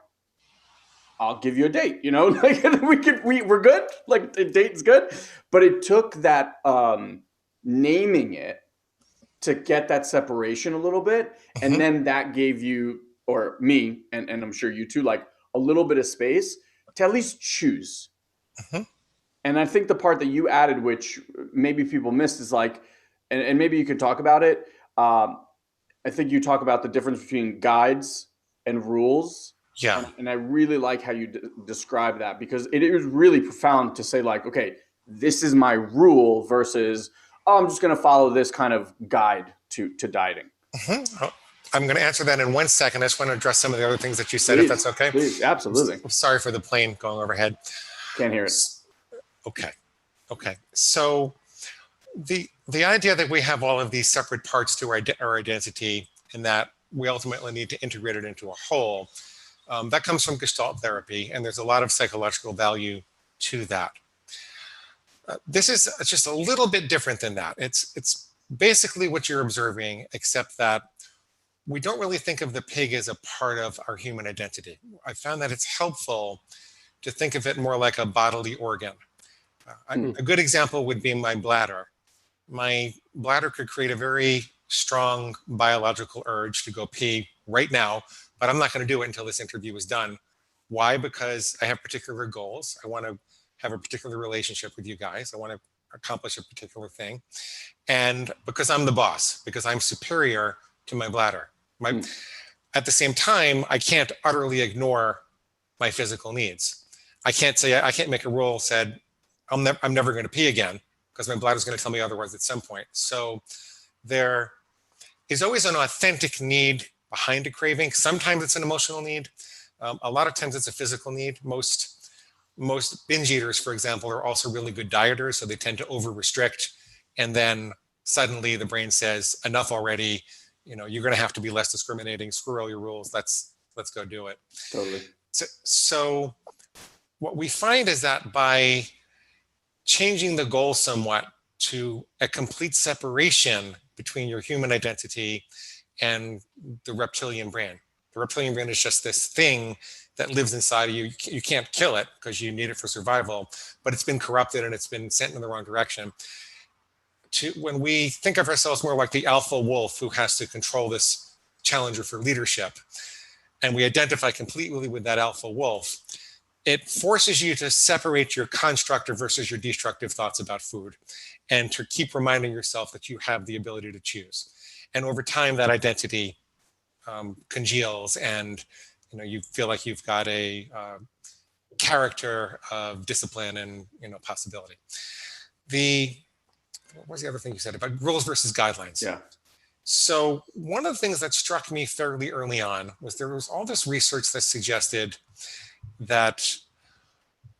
I'll give you a date, like, we're good. Like, the date's good. But it took that, naming it to get that separation a little bit. Mm-hmm. And then that gave you, or me, and I'm sure you too, like, a little bit of space to at least choose. Mm-hmm. And I think the part that you added, which maybe people missed, is like, and maybe you could talk about it. I think you talk about the difference between guides and rules. Yeah. And I really like how you describe that, because it is really profound to say, like, okay, this is my rule versus, oh, I'm just going to follow this kind of guide to dieting. Mm-hmm. I'm going to answer that in 1 second. I just want to address some of the other things that you said, Please, if that's okay. Please, absolutely. I'm sorry for the plane going overhead. Can't hear it. Okay. So the idea that we have all of these separate parts to our identity, and that we ultimately need to integrate it into a whole, that comes from Gestalt therapy, and there's a lot of psychological value to that. This is just a little bit different than that. It's basically what you're observing, except that we don't really think of the pig as a part of our human identity. I found that it's helpful to think of it more like a bodily organ. A good example would be my bladder. My bladder could create a very strong biological urge to go pee right now, but I'm not going to do it until this interview is done. Why? Because I have particular goals. I want to have a particular relationship with you guys. I want to accomplish a particular thing. And because I'm the boss, because I'm superior to my bladder. At the same time, I can't utterly ignore my physical needs. I can't make a rule said, I'm never going to pee again, because my bladder is going to tell me otherwise at some point. So there is always an authentic need behind a craving. Sometimes it's an emotional need. A lot of times it's a physical need. Most binge eaters, for example, are also really good dieters, so they tend to over-restrict, and then suddenly the brain says, enough already, you're going to have to be less discriminating, screw all your rules, let's go do it. Totally. So what we find is that by changing the goal somewhat to a complete separation between your human identity and the reptilian brain. The reptilian brain is just this thing that lives inside of you. You can't kill it because you need it for survival, but it's been corrupted and it's been sent in the wrong direction. When we think of ourselves more like the alpha wolf who has to control this challenger for leadership, and we identify completely with that alpha wolf, it forces you to separate your constructive versus your destructive thoughts about food, and to keep reminding yourself that you have the ability to choose. And over time, that identity congeals, and you feel like you've got a character of discipline and possibility. What was the other thing you said about rules versus guidelines? Yeah. So one of the things that struck me fairly early on was there was all this research that suggested that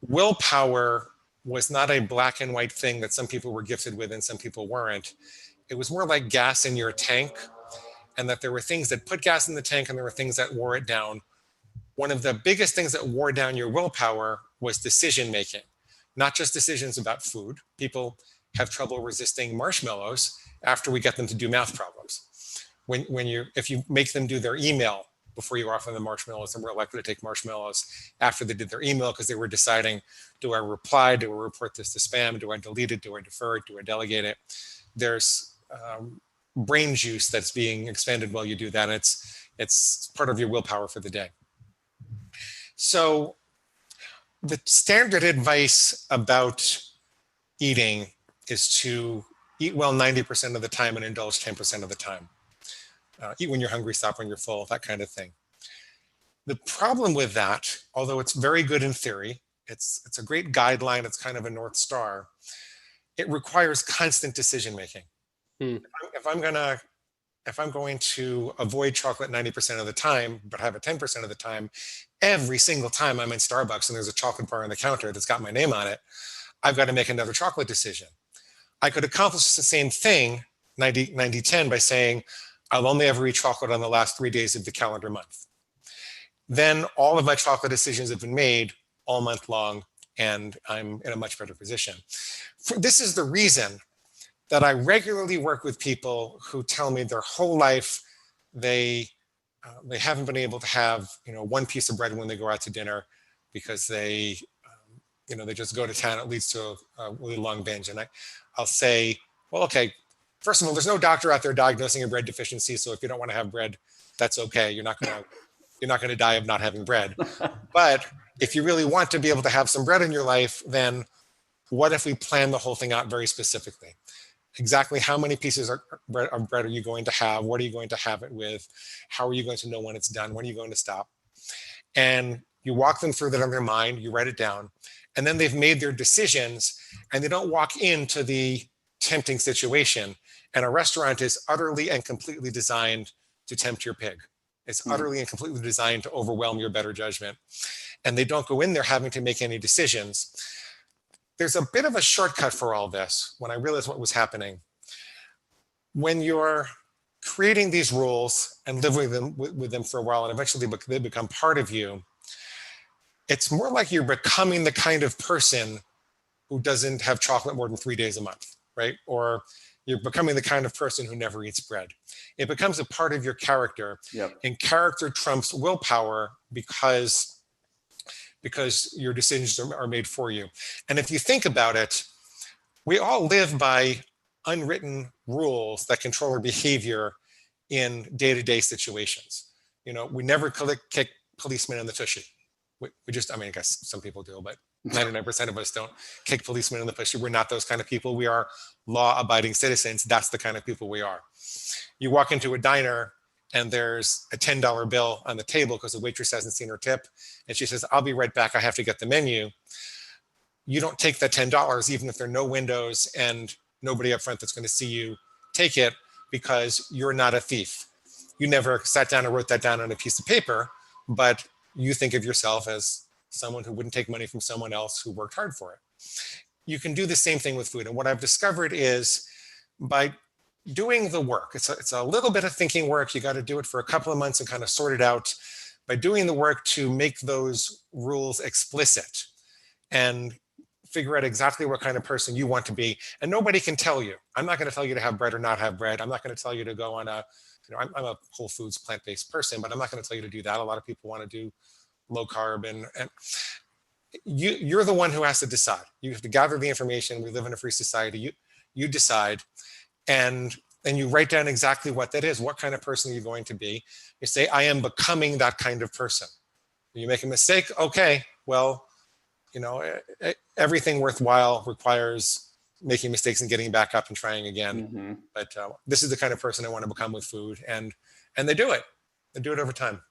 willpower was not a black and white thing that some people were gifted with and some people weren't. It was more like gas in your tank, and that there were things that put gas in the tank and there were things that wore it down. One of the biggest things that wore down your willpower was decision making, not just decisions about food. People have trouble resisting marshmallows after we get them to do math problems. If you make them do their email before you offer them marshmallows, then we're likely to take marshmallows after they did their email because they were deciding, do I reply? Do I report this to spam? Do I delete it? Do I defer it? Do I delegate it? There's brain juice that's being expended while you do that. And it's part of your willpower for the day. So the standard advice about eating is to eat well 90% of the time and indulge 10% of the time. Eat when you're hungry, stop when you're full, that kind of thing. The problem with that, although it's very good in theory, it's a great guideline, it's kind of a North Star, it requires constant decision making. If I'm going to avoid chocolate 90% of the time, but have it 10% of the time, every single time I'm in Starbucks and there's a chocolate bar on the counter that's got my name on it, I've got to make another chocolate decision. I could accomplish the same thing, 90-10, by saying, I'll only ever eat chocolate on the last 3 days of the calendar month. Then all of my chocolate decisions have been made all month long, and I'm in a much better position. This is the reason that I regularly work with people who tell me their whole life they haven't been able to have one piece of bread when they go out to dinner because they just go to town. It leads to a really long binge. And I'll say, well, okay, first of all, there's no doctor out there diagnosing a bread deficiency. So if you don't want to have bread, that's okay. You're not going to die of not having bread. But if you really want to be able to have some bread in your life, then what if we plan the whole thing out very specifically? Exactly how many pieces of bread are you going to have? What are you going to have it with? How are you going to know when it's done? When are you going to stop? And you walk them through that in their mind, you write it down, and then they've made their decisions and they don't walk into the tempting situation. And a restaurant is utterly and completely designed to tempt your pig. It's utterly and completely designed to overwhelm your better judgment. And they don't go in there having to make any decisions. There's a bit of a shortcut for all this when I realized what was happening. When you're creating these rules and living with them for a while, and eventually they become part of you, it's more like you're becoming the kind of person who doesn't have chocolate more than 3 days a month, right? Or you're becoming the kind of person who never eats bread. It becomes a part of your character. Yep. And character trumps willpower because your decisions are made for you. And if you think about it, we all live by unwritten rules that control our behavior in day-to-day situations. We never kick policemen in the tushy. I guess some people do, but 99% of us don't kick policemen in the tushy. We're not those kind of people. We are law-abiding citizens. That's the kind of people we are. You walk into a diner and there's a $10 bill on the table because the waitress hasn't seen her tip. And she says, I'll be right back. I have to get the menu. You don't take that $10, even if there are no windows and nobody up front that's going to see you take it, because you're not a thief. You never sat down and wrote that down on a piece of paper, but you think of yourself as someone who wouldn't take money from someone else who worked hard for it. You can do the same thing with food. And what I've discovered is by doing the work, it's a little bit of thinking work. You got to do it for a couple of months and kind of sort it out. By doing the work to make those rules explicit and figure out exactly what kind of person you want to be. And nobody can tell you. I'm not going to tell you to have bread or not have bread. I'm not going to tell you to go on I'm a Whole Foods plant-based person, but I'm not going to tell you to do that. A lot of people want to do low carb and you're the one who has to decide. You have to gather the information. We live in a free society. You decide, and you write down exactly what that is. What kind of person are you going to be? You say, I am becoming that kind of person. You make a mistake. Okay, well, everything worthwhile requires making mistakes and getting back up and trying again. Mm-hmm. But this is the kind of person I want to become with food, and they do it. They do it over time.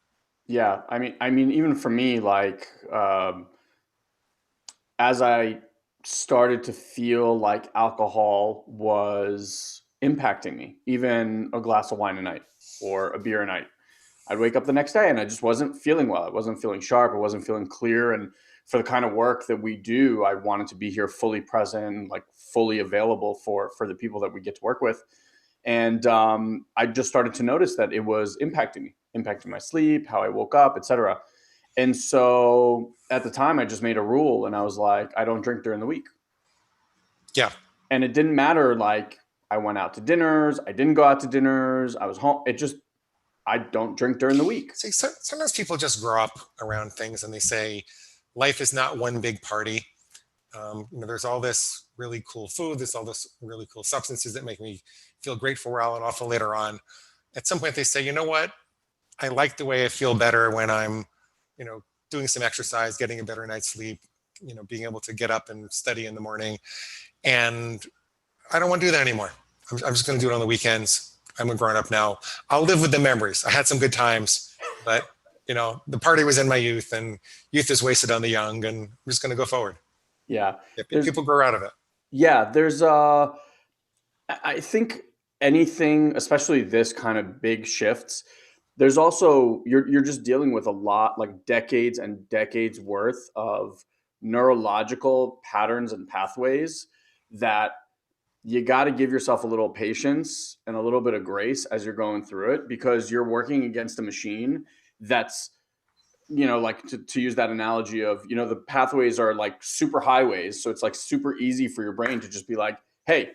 Yeah, I mean, even for me, like as I started to feel like alcohol was impacting me, even a glass of wine a night or a beer a night, I'd wake up the next day and I just wasn't feeling well. I wasn't feeling sharp. I wasn't feeling clear. And for the kind of work that we do, I wanted to be here fully present, like fully available for the people that we get to work with. And I just started to notice that it was impacting my sleep, how I woke up, etc. And so at the time, I just made a rule, and I was like, I don't drink during the week. Yeah. And it didn't matter. Like, I went out to dinners. I didn't go out to dinners. I was home. I don't drink during the week. See, sometimes people just grow up around things and they say, life is not one big party. There's all this really cool food. There's all this really cool substances that make me feel great for a while and awful later on. At some point they say, you know what? I like the way I feel better when I'm, doing some exercise, getting a better night's sleep, being able to get up and study in the morning. And I don't want to do that anymore. I'm just going to do it on the weekends. I'm a grown up now. I'll live with the memories. I had some good times, but the party was in my youth, and youth is wasted on the young, and I'm just going to go forward. Yeah. People grow out of it. Yeah. I think anything, especially this kind of big shifts, there's also, you're just dealing with a lot, like decades and decades worth of neurological patterns and pathways that you got to give yourself a little patience and a little bit of grace as you're going through it, because you're working against a machine that's, like to use that analogy of, the pathways are like super highways. So it's like super easy for your brain to just be like, hey,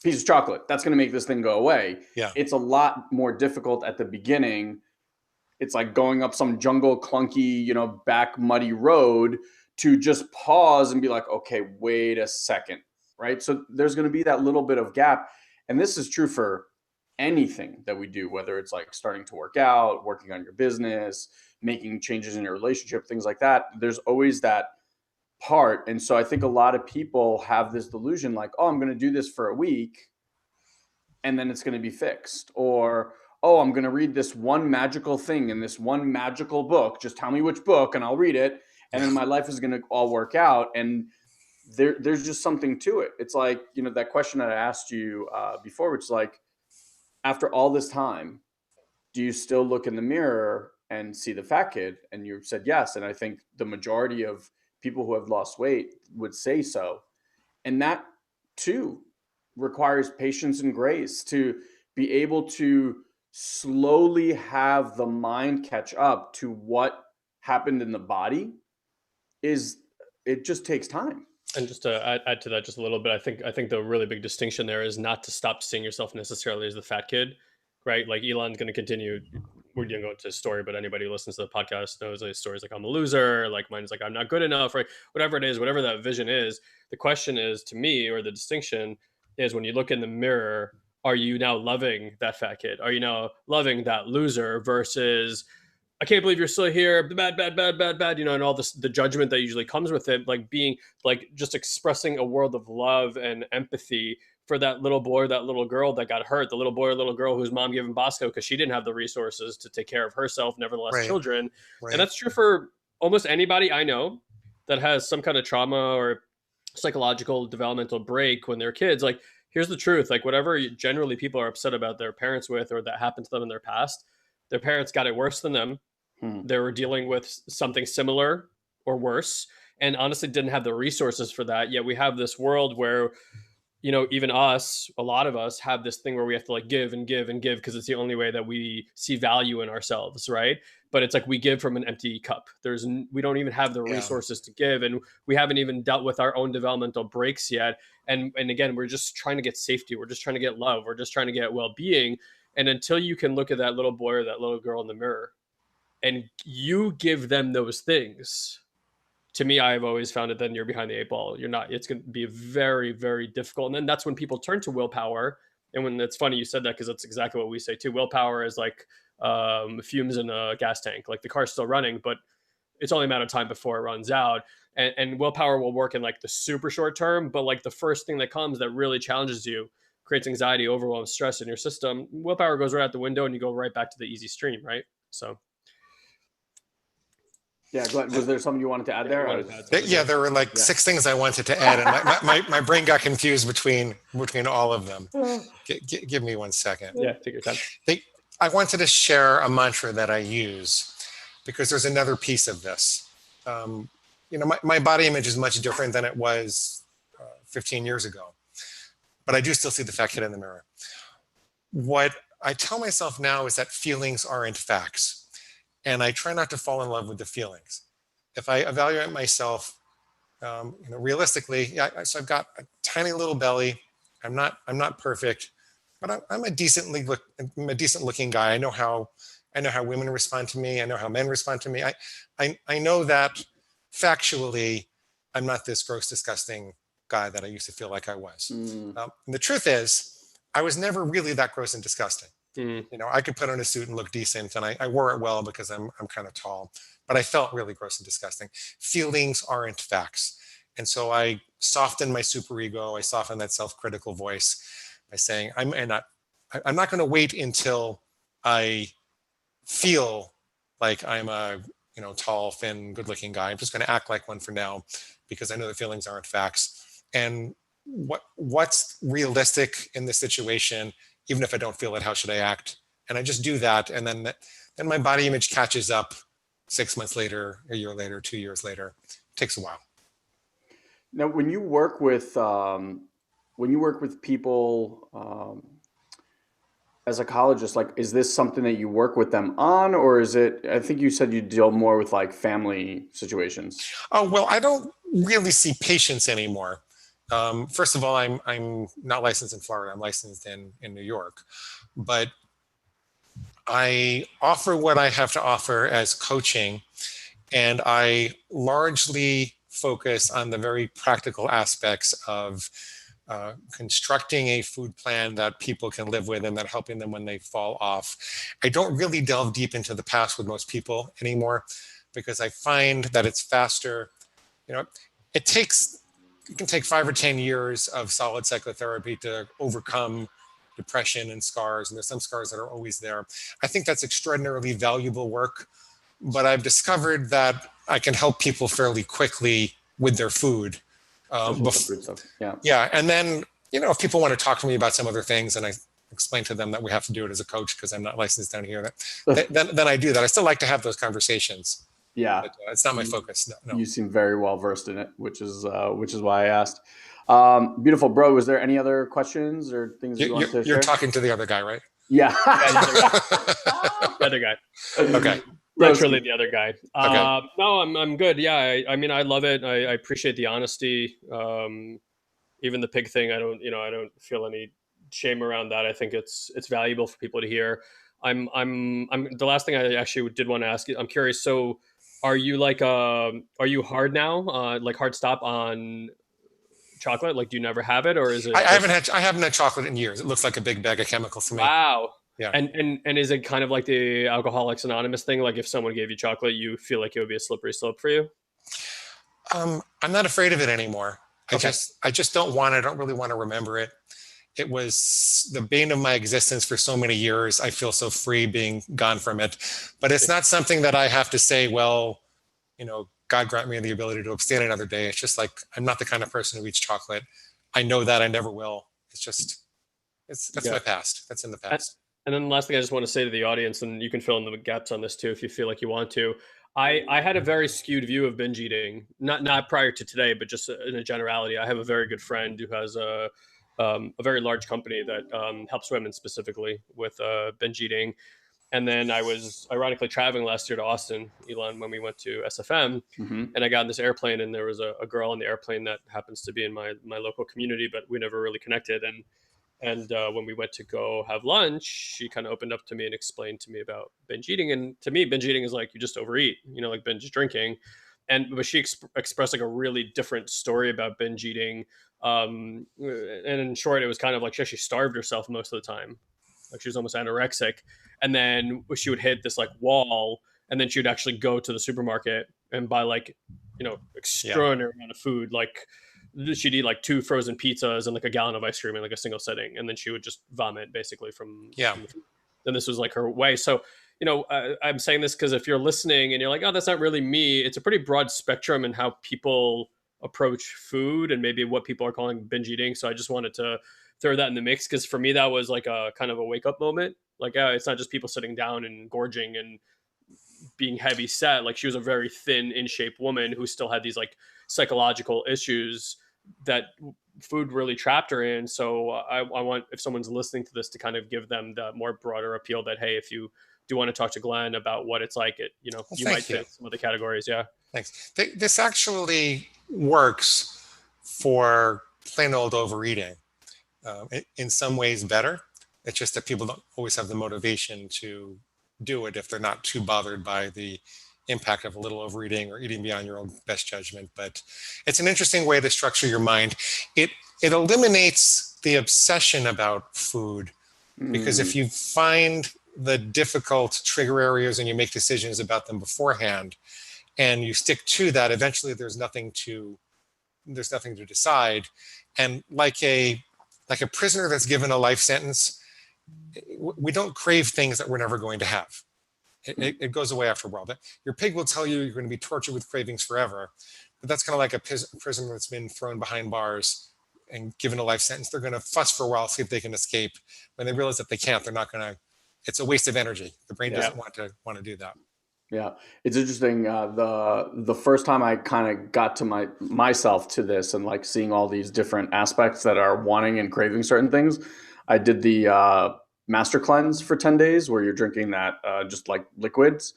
piece of chocolate, that's going to make this thing go away. Yeah. It's a lot more difficult at the beginning. It's like going up some jungle clunky, back muddy road to just pause and be like, okay, wait a second. Right. So there's going to be that little bit of gap. And this is true for anything that we do, whether it's like starting to work out, working on your business, making changes in your relationship, things like that. There's always that part. And so I think a lot of people have this delusion like, oh, I'm going to do this for a week and then it's going to be fixed. Or, oh, I'm going to read this one magical thing in this one magical book. Just tell me which book and I'll read it. And then my life is going to all work out. And there's just something to it. It's like, that question that I asked you before, which is like, after all this time, do you still look in the mirror and see the fat kid? And you said yes. And I think the majority of people who have lost weight would say so. And that too requires patience and grace to be able to slowly have the mind catch up to what happened in the body. It just takes time. And just to add to that just a little bit, I think the really big distinction there is not to stop seeing yourself necessarily as the fat kid, right? Like Ilan's going to continue. We're going to go into his story, but anybody who listens to the podcast knows his stories like I'm a loser, like mine's like I'm not good enough, right? Whatever it is, whatever that vision is, the question is to me, or the distinction is when you look in the mirror, are you now loving that fat kid? Are you now loving that loser versus I can't believe you're still here, bad, and all this, the judgment that usually comes with it, like being like just expressing a world of love and empathy for that little boy, or that little girl that got hurt, the little boy or little girl whose mom gave him Bosco because she didn't have the resources to take care of herself, nevertheless, children. Right. And that's true for almost anybody I know that has some kind of trauma or psychological developmental break when they're kids. Like, here's the truth, like whatever generally people are upset about their parents with or that happened to them in their past, their parents got it worse than them. They were dealing with something similar or worse, and honestly didn't have the resources for that. Yet we have this world where, even us, a lot of us have this thing where we have to like give and give and give because it's the only way that we see value in ourselves, right? But it's like we give from an empty cup. We don't even have the resources to give, and we haven't even dealt with our own developmental breaks yet. And again, we're just trying to get safety. We're just trying to get love. We're just trying to get well-being. And until you can look at that little boy or that little girl in the mirror and you give them those things, to me, I've always found it, then you're behind the eight ball. You're not. It's going to be very, very difficult. And then that's when people turn to willpower. And when it's funny you said that, because that's exactly what we say too. Willpower is like fumes in a gas tank. Like the car's still running, but it's only a matter of time before it runs out. And willpower will work in like the super short term, but like the first thing that comes that really challenges you, creates anxiety, overwhelm, stress in your system, willpower goes right out the window and you go right back to the easy stream, right? So. Yeah, Glenn, was there something you wanted to add there? There were like 6 things I wanted to add, and my brain got confused between all of them. Give me 1 second. Yeah, take your time. I wanted to share a mantra that I use because there's another piece of this. My body image is much different than it was 15 years ago, but I do still see the fat kid in the mirror. What I tell myself now is that feelings aren't facts. And I try not to fall in love with the feelings. If I evaluate myself, realistically, so I've got a tiny little belly, I'm not perfect, but I'm a decent looking guy. I know how women respond to me. I know how men respond to me. I know that factually, I'm not this gross, disgusting guy that I used to feel like I was. And the truth is, I was never really that gross and disgusting. You know, I could put on a suit and look decent, and I wore it well because I'm kind of tall, but I felt really gross and disgusting. Feelings aren't facts. And so I softened my superego. I softened that self-critical voice by saying, I'm not going to wait until I feel like I'm a, you know, tall, thin, good-looking guy. I'm just going to act like one for now because I know that feelings aren't facts. And what's realistic in this situation? Even if I don't feel it, how should I act? And I just do that. And then my body image catches up 6 months later, a year later, 2 years later. It takes a while. Now, when you work with people as a psychologist, like, is this something that you work with them on, or is it, I think you said you deal more with like family situations? Oh, well, I don't really see patients anymore. First of all, I'm not licensed in Florida. I'm licensed in New York, but I offer what I have to offer as coaching, and I largely focus on the very practical aspects of constructing a food plan that people can live with and that helping them when they fall off. I don't really delve deep into the past with most people anymore because I find that it's faster. You know, it can take 5 or 10 years of solid psychotherapy to overcome depression and scars. And there's some scars that are always there. I think that's extraordinarily valuable work, but I've discovered that I can help people fairly quickly with their food. Yeah. And then, you know, if people want to talk to me about some other things and I explain to them that we have to do it as a coach because I'm not licensed down here, then I do that. I still like to have those conversations. Yeah. But, it's not my focus. No. You seem very well versed in it, which is why I asked. Beautiful, bro. Was there any other questions or things you want to share? You're talking to the other guy, right? Yeah. The other guy. Okay. Literally the other guy. Okay. No, I'm good. Yeah. I mean, I love it. I appreciate the honesty. Even the pig thing, I don't feel any shame around that. I think it's valuable for people to hear. I'm the last thing I actually did want to ask you. I'm curious. So are you are you hard now? Like hard stop on chocolate? Like, do you never have it, or is it? I haven't had chocolate in years. It looks like a big bag of chemicals to me. Wow. Yeah. And is it kind of like the Alcoholics Anonymous thing? Like if someone gave you chocolate, you feel like it would be a slippery slope for you? I'm not afraid of it anymore. Okay. I just don't want it. I don't really want to remember it. It was the bane of my existence for so many years. I feel so free being gone from it. But it's not something that I have to say, well, you know, God grant me the ability to abstain another day. It's just like, I'm not the kind of person who eats chocolate. I know that I never will. That's my past. That's in the past. And then the last thing I just want to say to the audience, and you can fill in the gaps on this too if you feel like you want to. I had a very skewed view of binge eating, not prior to today, but just in a generality. I have a very good friend who has a very large company that helps women specifically with binge eating. And then I was ironically traveling last year to Austin, Ilan, when we went to SFM, and I got in this airplane, and there was a girl on the airplane that happens to be in my local community, but we never really connected. And when we went to go have lunch, she kind of opened up to me and explained to me about binge eating. And to me, binge eating is like you just overeat, you know, like binge drinking. But she expressed like a really different story about binge eating. And in short, it was kind of like she actually starved herself most of the time. Like she was almost anorexic. And then she would hit this like wall, and then she would actually go to the supermarket and buy like, you know, extraordinary amount of food. Like she'd eat like 2 frozen pizzas and like a gallon of ice cream in like a single sitting. And then she would just vomit basically from the food. And this was like her way. So, you know, I'm saying this because if you're listening and you're like, oh, that's not really me. It's a pretty broad spectrum in how people approach food and maybe what people are calling binge eating. So I just wanted to throw that in the mix because for me, that was like a kind of a wake up moment. Like, it's not just people sitting down and gorging and being heavy set. Like she was a very thin, in shape woman who still had these like psychological issues that food really trapped her in. So I want, if someone's listening to this, to kind of give them the more broader appeal that, hey, if you do want to talk to Glenn about what it's like, you might fit some of the categories. Yeah. Thanks. This actually works for plain old overeating. in some ways better. It's just that people don't always have the motivation to do it if they're not too bothered by the impact of a little overeating or eating beyond your own best judgment. But it's an interesting way to structure your mind. It eliminates the obsession about food, because if you find the difficult trigger areas and you make decisions about them beforehand and you stick to that, eventually there's nothing to decide. And like a prisoner that's given a life sentence, we don't crave things that we're never going to have. It goes away after a while. Your pig will tell you you're going to be tortured with cravings forever, but that's kind of like a prisoner that's been thrown behind bars and given a life sentence. They're going to fuss for a while, see if they can escape. When they realize that they can't, they're not going to. It's a waste of energy. The brain doesn't want to do that. Yeah, it's interesting. The first time I kind of got to myself to this and like seeing all these different aspects that are wanting and craving certain things, I did the master cleanse for 10 days where you're drinking that just like liquids.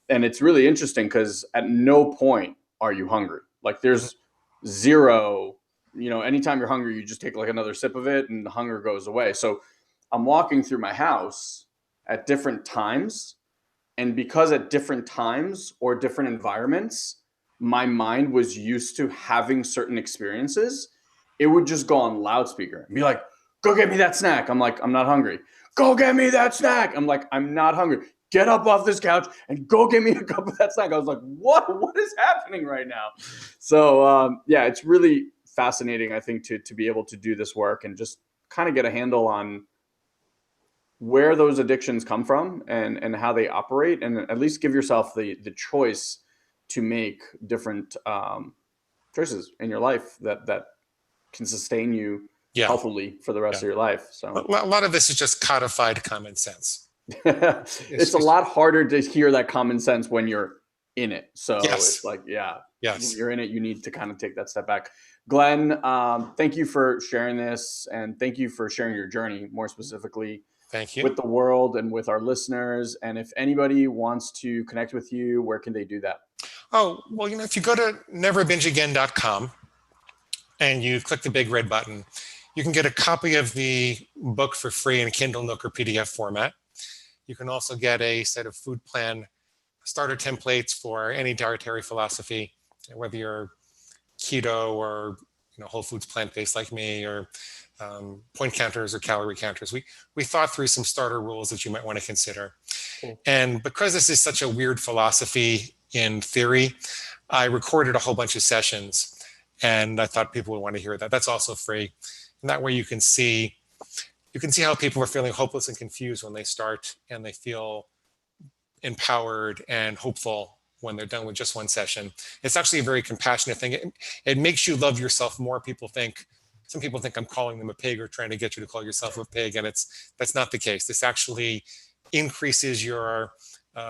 And it's really interesting because at no point are you hungry. Like there's zero, anytime you're hungry, you just take like another sip of it and the hunger goes away. So I'm walking through my house at different times. And because at different times or different environments, my mind was used to having certain experiences, it would just go on loudspeaker and be like, go get me that snack. I'm like, I'm not hungry. Go get me that snack. I'm like, I'm not hungry. Get up off this couch and go get me a cup of that snack. I was like, what is happening right now? So it's really fascinating, I think, to be able to do this work and just kind of get a handle on where those addictions come from and how they operate, and at least give yourself the choice to make different choices in your life that can sustain you healthily for the rest of your life. So a lot of this is just codified common sense. It's a lot harder to hear that common sense when you're in it. So it's like, when you're in it, you need to kind of take that step back. Glenn, thank you for sharing this, and thank you for sharing your journey more specifically. Thank you. With the world and with our listeners. And if anybody wants to connect with you, where can they do that? Oh, well, if you go to neverbingeagain.com and you click the big red button, you can get a copy of the book for free in Kindle, Nook, or PDF format. You can also get a set of food plan starter templates for any dietary philosophy, whether you're keto or whole foods plant-based like me, or point counters or calorie counters. We thought through some starter rules that you might want to consider. Cool. And because this is such a weird philosophy in theory, I recorded a whole bunch of sessions, and I thought people would want to hear that. That's also free. And that way you can see how people are feeling hopeless and confused when they start, and they feel empowered and hopeful when they're done with just one session. It's actually a very compassionate thing. It makes you love yourself more. Some people think I'm calling them a pig or trying to get you to call yourself a pig, and that's not the case. This actually increases your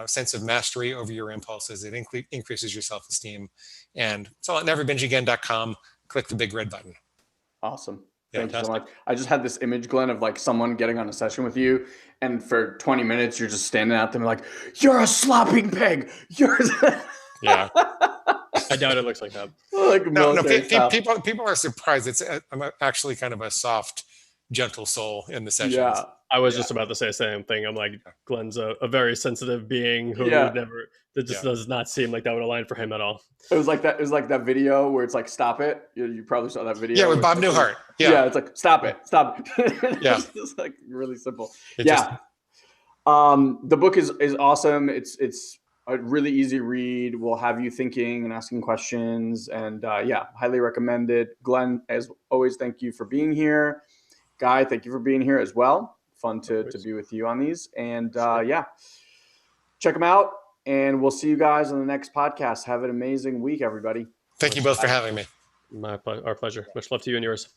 sense of mastery over your impulses. It increases your self-esteem. And it's all at neverbingeagain.com. Click the big red button. Awesome. Thank you so much. I just had this image, Glenn, of like someone getting on a session with you, and for 20 minutes you're just standing at them like, you're a slopping pig. Yeah. I doubt it looks like that. No. People are surprised. I'm actually kind of a soft, gentle soul in the sessions. Yeah. I was just about to say the same thing. I'm like, Glenn's a very sensitive being who would never. That just does not seem like that would align for him at all. It was like that. It was like that video where it's like, stop it. You probably saw that video. Yeah, with Bob Newhart. Yeah, it's like, stop it. Yeah, it's like really simple. The book is awesome. It's a really easy read. Will have you thinking and asking questions, and highly recommend it. Glenn, as always, thank you for being here. Guy, thank you for being here as well. Fun to be with you on these, and check them out. And we'll see you guys on the next podcast. Have an amazing week, everybody. Thank you both for having me. Our pleasure. Much love to you and yours.